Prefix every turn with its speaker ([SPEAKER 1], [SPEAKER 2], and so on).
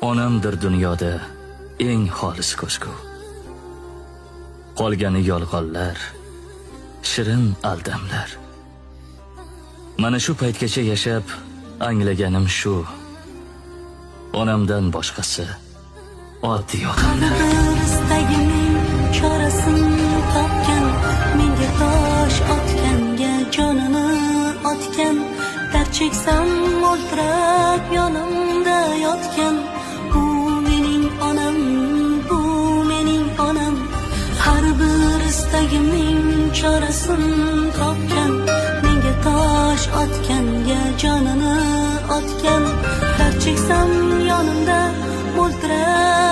[SPEAKER 1] Onamdir dunyoda eng xolis ko'zgu. Qolgani yolg'onlar, shirin aldamlar. Mana shu paytgacha yashab anglaganim shu. Onamdan boshqasi oddiy odamlar.
[SPEAKER 2] Qalbimizdagining chorasini topgan, menga tosh otganga jonini otgan, dard cheksam o'ltirab yonimda yotgan. Bu mening onam, bu mening onam. Har bir istagimning chorasini topgan, menga tosh otganga jonini otgan, dard cheksam yonimda o'ltirab